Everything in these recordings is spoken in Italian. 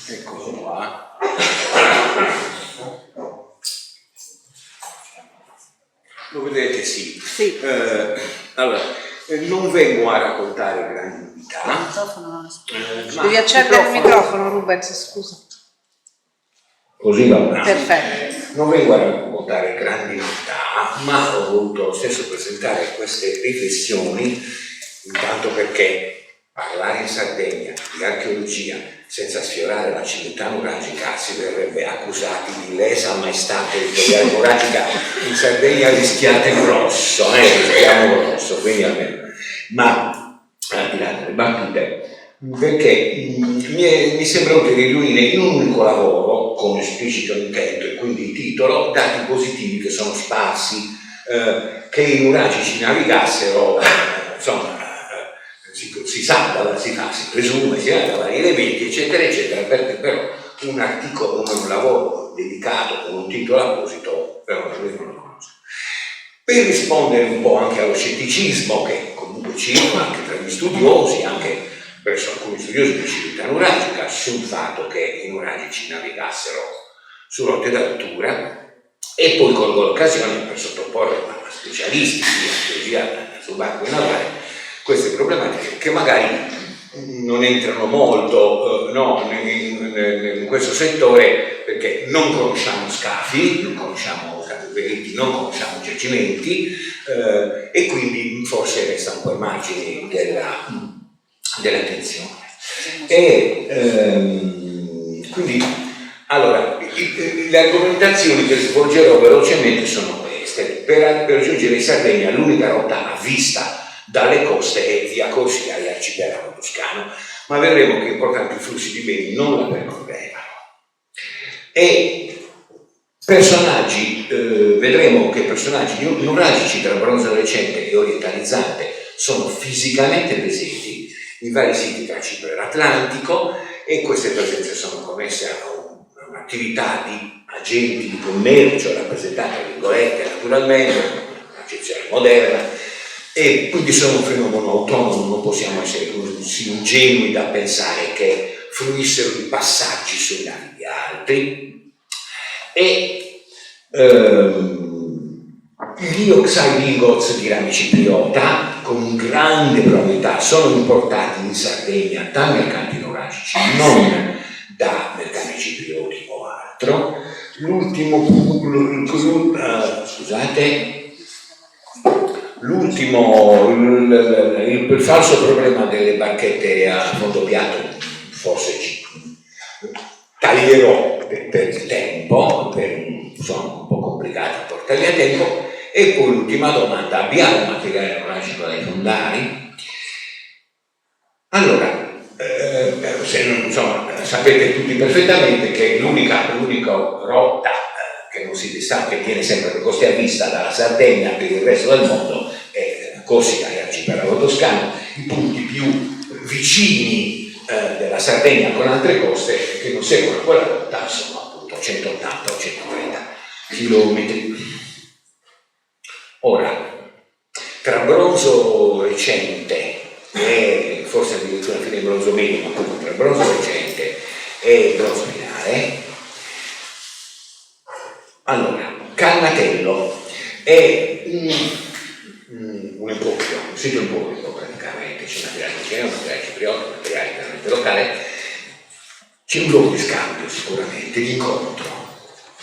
Eccolo qua. Lo vedete? Sì. Allora, non vengo a raccontare grandi novità. Devi accendere il microfono, Rubens, scusa. Così va bene. Perfetto. Non vengo a raccontare grandi novità, ma ho voluto lo stesso presentare queste riflessioni, intanto perché parlare in Sardegna di archeologia senza sfiorare la civiltà nuragica si verrebbe accusati di lesa maestà territoriale nuragica. In Sardegna rischiate grosso, rischiamo grosso, quindi almeno. Ma al di là delle battute, perché mi sembra utile riunire in un unico lavoro con esplicito intento e quindi titolo dati positivi che sono sparsi, che i nuragici navigassero, insomma, si sa, si presume, si ha da vari elementi, eccetera, eccetera, perché però un articolo, un lavoro dedicato con un titolo apposito, però lui non lo conosco. Per rispondere un po' anche allo scetticismo che comunque circola anche tra gli studiosi, anche verso alcuni studiosi di civiltà nuragica, sul fatto che i nuragici navigassero su rotte d'altura, e poi colgo l'occasione per sottoporre a specialisti di archeologia subacquea navale queste problematiche che magari non entrano molto in questo settore, perché non conosciamo scafi, non conosciamo scafi, non conosciamo giacimenti, e quindi forse resta un po' ai margini dell'attenzione. E quindi, allora, le argomentazioni che svolgerò velocemente sono queste. Per raggiungere in Sardegna l'unica rotta a vista dalle coste è via Corsia e arcipelago toscano, ma vedremo che importanti flussi di beni non la percorrevano. E personaggi, vedremo che personaggi nuragici tra bronzo recente e orientalizzante sono fisicamente presenti in vari siti tra Cipro e l'Atlantico, e queste presenze sono connesse a un'attività di agenti di commercio rappresentata, tra virgolette, naturalmente, un'accezione moderna, e quindi sono un fenomeno autonomo, non possiamo essere così ingenui da pensare che fruissero di passaggi sui navi di altri. E gli oxide ingots di rame cipriota con grande probabilità sono importati in Sardegna da mercanti nuragici, non da mercanti ciprioti o altro. Il falso problema delle barchette a fondo piatto forse ci taglierò per il tempo, sono un po' complicati a portarli a tempo. E poi l'ultima domanda: abbiamo materiale nuragico dai fondali? Allora, sapete tutti perfettamente che l'unica rotta che non si dista, che viene sempre per costi a vista dalla Sardegna per il resto del mondo è Corsica e arcipelago toscano. I punti più vicini della Sardegna con altre coste che non seguono quella rotta sono appunto 180 o 130 chilometri. Ora, tra bronzo recente e forse addirittura fine bronzo medio, ma comunque tra bronzo recente e bronzo finale, allora, Cannatello è un emporico, un sito emporico praticamente, c'è materiale cipriota, materiale cipriota, materiale veramente locale, c'è un luogo di scambio sicuramente, di incontro,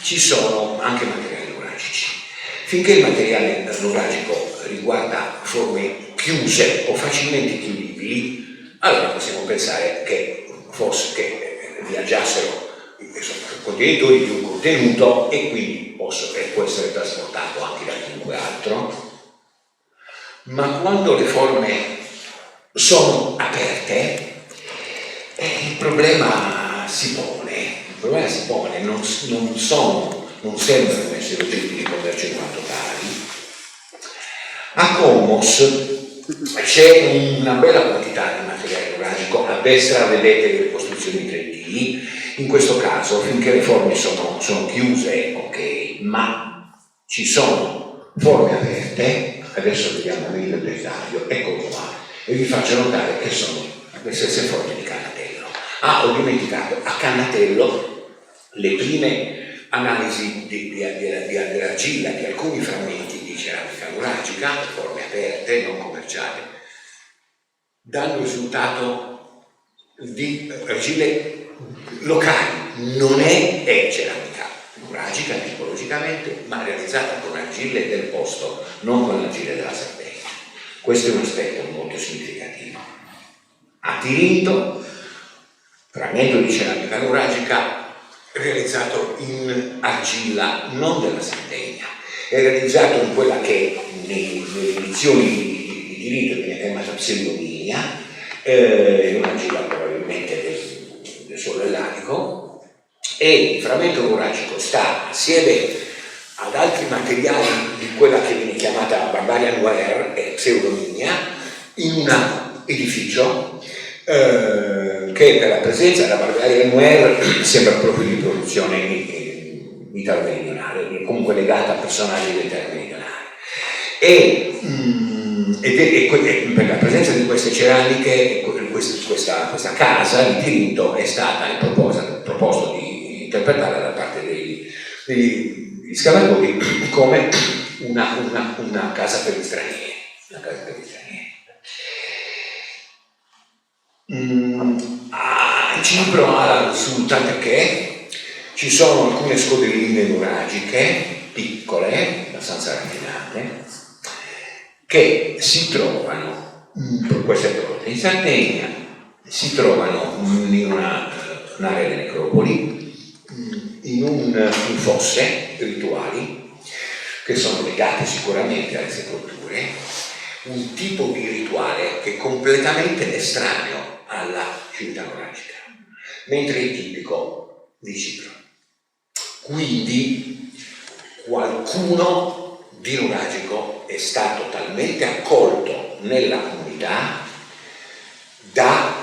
ci sono anche materiali nuragici. Finché il materiale nuragico riguarda forme chiuse o facilmente chiudibili, allora possiamo pensare che viaggiassero contenitori di un contenuto e quindi può essere trasportato anche da chiunque altro. Ma quando le forme sono aperte, il problema si pone, non sembrano essere oggetti di commercio in quanto tali. A Comos c'è una bella quantità di materiale nuragico, a destra vedete le ricostruzioni 3D. In questo caso, finché le forme sono chiuse, ok, ma ci sono forme aperte, adesso vediamo meglio il dettaglio, eccolo qua, e vi faccio notare che sono le stesse forme di Cannatello. Ho dimenticato, a Cannatello le prime analisi dell'argilla di alcuni frammenti di ceramica nuragica, forme aperte, non commerciate, danno il risultato di argille locali. Non è ceramica nuragica tipologicamente, ma realizzata con argille del posto, non con argille della Sardegna. Questo è un aspetto molto significativo. A Tirinto, frammento di ceramica nuragica realizzato in argilla non della Sardegna, è realizzato in quella che nelle edizioni di Tirinto viene chiamata pseudominia, un'argilla probabilmente del suolo elladico, e il frammento nuragico sta assieme ad altri materiali di quella che viene chiamata Barbarian Ware e pseudominia in un edificio che per la presenza della Barbarian Ware sembra proprio di produzione italo-meridionale, comunque legata a personaggi dell'italo-meridionale. E per la presenza di queste ceramiche, questa casa di Tirinto è stata proposto di interpretare da parte degli scavatori come una casa per gli stranieri. A Cipro, sul Tanteché, ci sono alcune scodelline nuragiche piccole, abbastanza raffinate, che si trovano, queste prodotte in Sardegna, si trovano in un'area delle necropoli, in fosse rituali che sono legate sicuramente alle sepolture, un tipo di rituale che è completamente estraneo alla civiltà nuragica, mentre è tipico di Cipro. Quindi qualcuno di nuragico è stato talmente accolto nella comunità da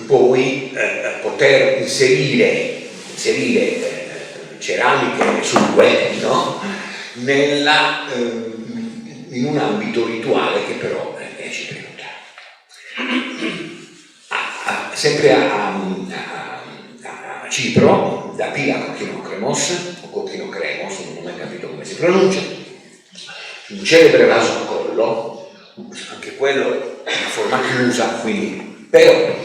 poi poter inserire ceramiche sul web, no? In un ambito rituale che però è cipriota. Sempre a Cipro, da Pila Kokkinokramos, o Kokkinokramos, non ho mai capito come si pronuncia, un celebre vaso a collo, anche quello è una forma chiusa, quindi, però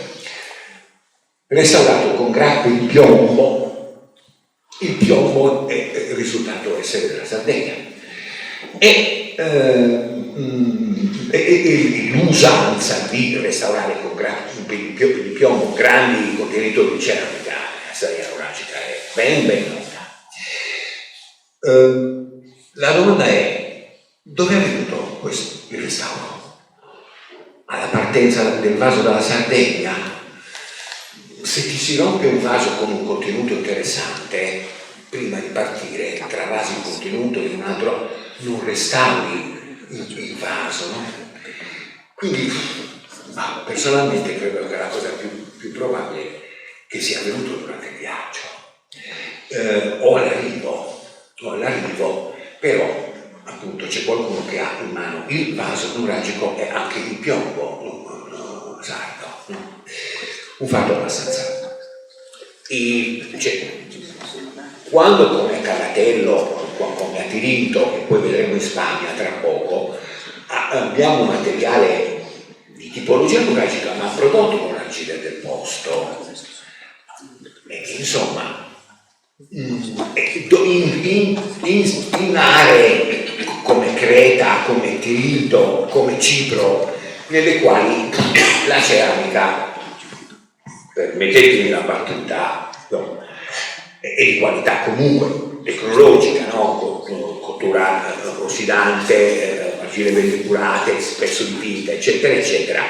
restaurato con grappe di piombo. Il piombo è risultato essere della Sardegna e l'usanza di restaurare con grappe di piombo grandi contenitori di ceramica nella storia nuragica è ben nota. La domanda è: dove è avvenuto il restauro? Alla partenza del vaso dalla Sardegna? Se ti si rompe un vaso con un contenuto interessante, prima di partire tra vasi di contenuto e un altro non restauri il vaso, no? Quindi personalmente credo che la cosa più probabile è che sia avvenuto durante il viaggio o all'arrivo, però appunto c'è qualcuno che ha in mano il vaso nuragico e anche il piombo sardo, no? Un fatto abbastanza. Quando come a Cannatello, come a Tirinto, e poi vedremo in Spagna tra poco, abbiamo un materiale di tipologia nuragica ma prodotto con l'argilla del posto, insomma, in aree come Creta, come Tirinto, come Cipro, nelle quali la ceramica, permettetemi la battuta, no, è di qualità comunque tecnologica, no? Cottura ossidante, argille ben depurate, spesso dipinte, eccetera, eccetera,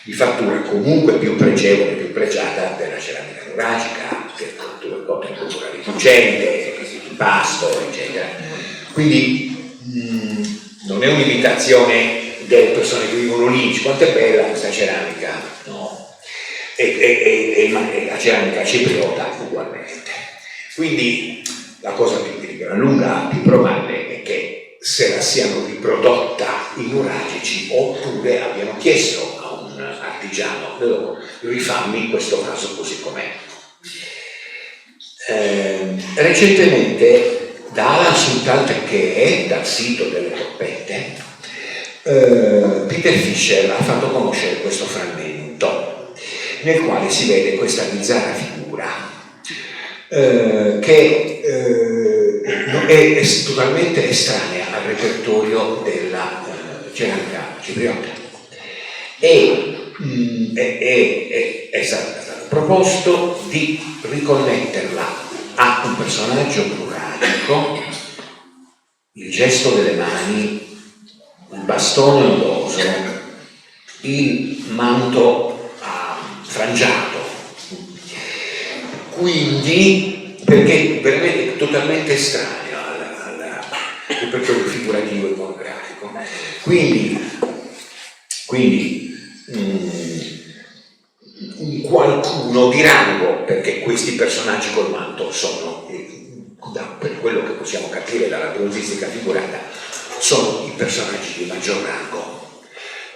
di fattura comunque più pregevole, più pregiata della ceramica nuragica, che cottura riducente, di pasto, eccetera. Quindi non è un'imitazione delle persone che vivono lì, quanto è bella questa ceramica, no? E la ceramica cipriota ugualmente. Quindi la cosa più gran lunga, più probabile è che se la siano riprodotta i nuragici oppure abbiano chiesto a un artigiano rifammi questo caso così com'è. Recentemente da Alan Sultan-Tekke, dal sito delle coppette, Peter Fischer ha fatto conoscere questo frammento nel quale si vede questa bizzarra figura che è totalmente estranea al repertorio della ceramica cipriota. È stato proposto di riconnetterla a un personaggio nuragico, il gesto delle mani, il bastone odoso, il manto frangiato. Quindi, perché veramente è totalmente estraneo al repertorio figurativo e iconografico. Quindi qualcuno di rango, perché questi personaggi col manto sono, per quello che possiamo capire dalla bronzistica figurata, sono i personaggi di maggior rango,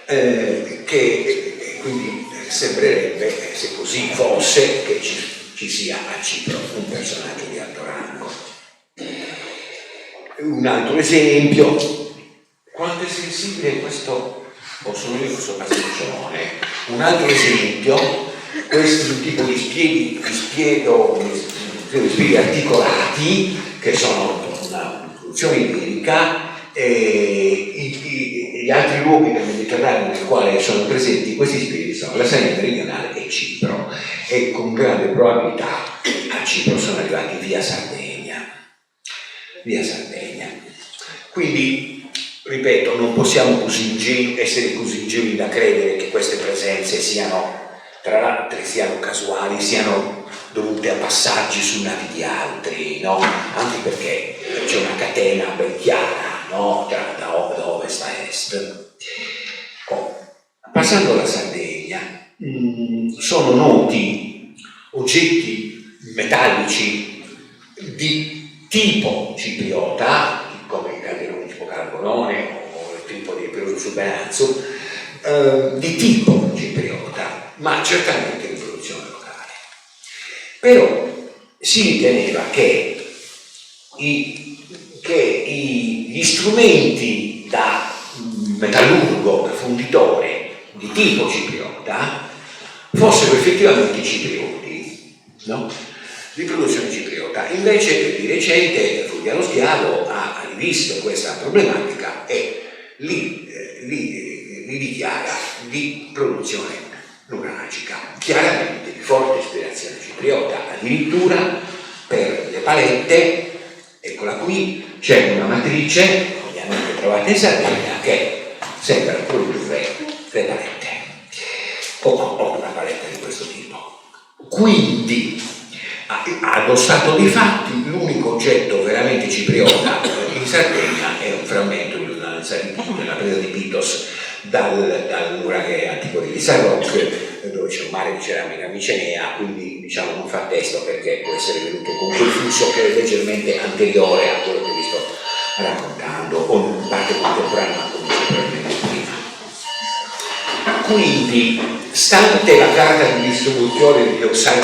che quindi sembrerebbe, se così fosse, che ci sia a Cipro un personaggio di alto rango. Un altro esempio, quanto è sensibile questo, o sono io che sono pasticcione, un altro esempio, questo è un tipo di spieghi articolati che sono una produzione lirica, gli altri luoghi del Mediterraneo nel quale sono presenti questi spieghi sono la Sardinia meridionale e Cipro, e con grande probabilità a Cipro sono arrivati via Sardegna. Quindi, ripeto, non possiamo essere così ingenui da credere che queste presenze siano, tra l'altro, siano casuali, siano dovute a passaggi su navi di altri, no? Anche perché c'è una catena ben chiara, no? Da ovest a est. Passando alla Sardegna, sono noti oggetti metallici di tipo cipriota, come i calderoni tipo Carbonone o il tipo di Peruso sul Benazzo, di tipo cipriota, ma certamente di produzione locale. Però si riteneva che gli strumenti da metallurgo, da fonditore di tipo cipriota fossero effettivamente ciprioti, no? Di produzione cipriota. Invece di recente Fulviano Schiavo ha rivisto questa problematica e li dichiara di produzione nuragica, chiaramente di forte ispirazione cipriota, addirittura per le palette. Eccola qui, c'è una matrice, ovviamente trovata in Sardegna, che sembra produrre le palette o una paletta di questo tipo. Quindi, allo stato dei fatti, l'unico oggetto veramente cipriota in Sardegna è un frammento della presa di Pitos dal nuraghe antico di Sarroc, dove c'è un mare di ceramica micenea, quindi diciamo non fa testo perché può essere venuto con quel flusso che è leggermente anteriore a quello che vi sto raccontando, o in parte contemporanea, ma come probabilmente prima. Quindi, stante la carta di distribuzione di oxide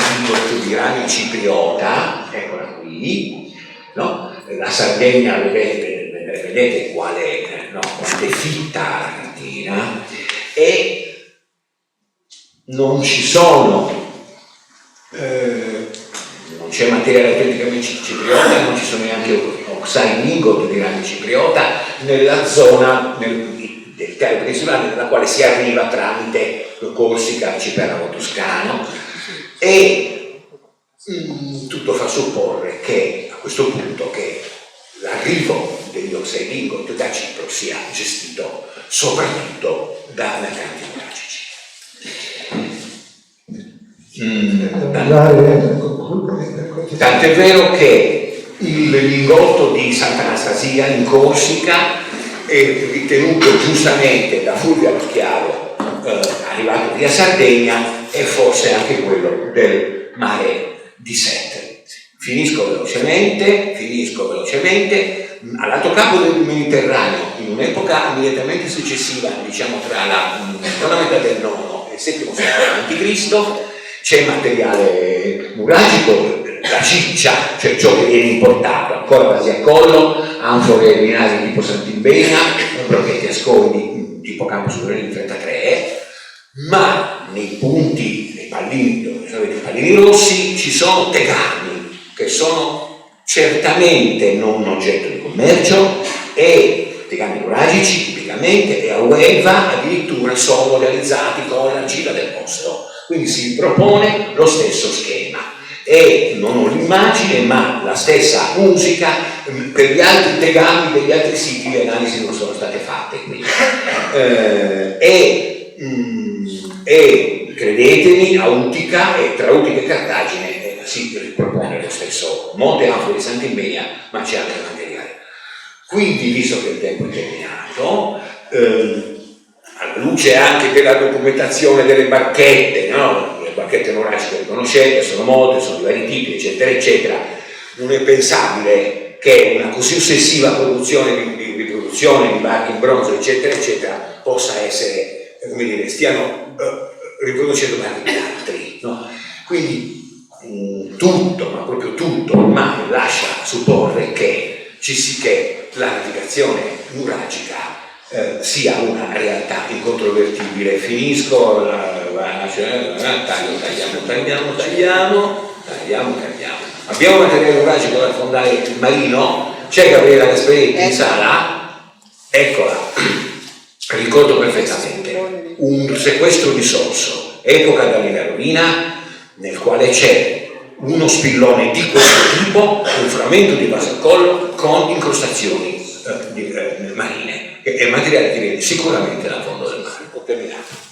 di rami cipriota, eccola qui, no? La Sardegna, vedete quale, no, quanto è fitta la cartina, e non ci sono, non c'è materiale autenticamente cipriota, non ci sono neanche oxide ingot di rami cipriota nella zona del territorio peninsulare nella quale si arriva tramite Corsica, Arcipelago toscano, e tutto fa supporre che a questo punto che l'arrivo degli oxide ingot da Cipro sia gestito soprattutto da mercanti nuragici. Tant'è vero che il lingotto di Sant'Anastasia in Corsica è ritenuto giustamente da Fulvio Schiavo arrivato via Sardegna, e forse anche quello del mare di Sète. Finisco velocemente. Al lato capo del Mediterraneo, in un'epoca immediatamente successiva, diciamo tra la seconda metà del IX e il VII secolo a.C., c'è materiale nuragico, la ciccia, cioè ciò che viene importato, ancora basi a collo, anfore minari tipo Sant'Ilbena, brocchetti a scovi tipo Campo Superiore di 33, ma nei punti, nei pallini, dove sono i pallini rossi, ci sono tegami che sono certamente non oggetto di commercio, e tegami nuragici tipicamente, e a ueva addirittura sono realizzati con l'argilla del posto. Quindi si propone lo stesso schema, e non ho l'immagine ma la stessa musica. Per gli altri tegami degli altri siti le analisi non sono state fatte, quindi. E credetemi, a Utica, e tra Utica e Cartagine si ripropone lo stesso Monte Anfore di Sant'Ilbena, ma c'è anche materiale. Quindi, visto che il tempo è terminato, alla luce anche della documentazione delle barchette, no? Le barchette nuragiche le conoscete, sono molte, sono di vari tipi, eccetera, eccetera, non è pensabile che una così ossessiva produzione di riproduzione di barche in bronzo, eccetera, eccetera, possa essere, come dire, stiano riproducendo barche di altri, no? Quindi tutto, ma proprio tutto, ormai lascia supporre che la navigazione nuragica sia una realtà incontrovertibile. Finisco, tagliamo. Abbiamo materiale nuragico da affondare il marino. C'è Gabriella Gasperetti in sala? Eccola, ricordo perfettamente. Un sequestro di Sorso, epoca Galilea Rovina, nel quale c'è uno spillone di questo tipo, un frammento di base al collo con incrostazioni marine, che è materiale che viene sicuramente dal fondo del mare. Ho terminato.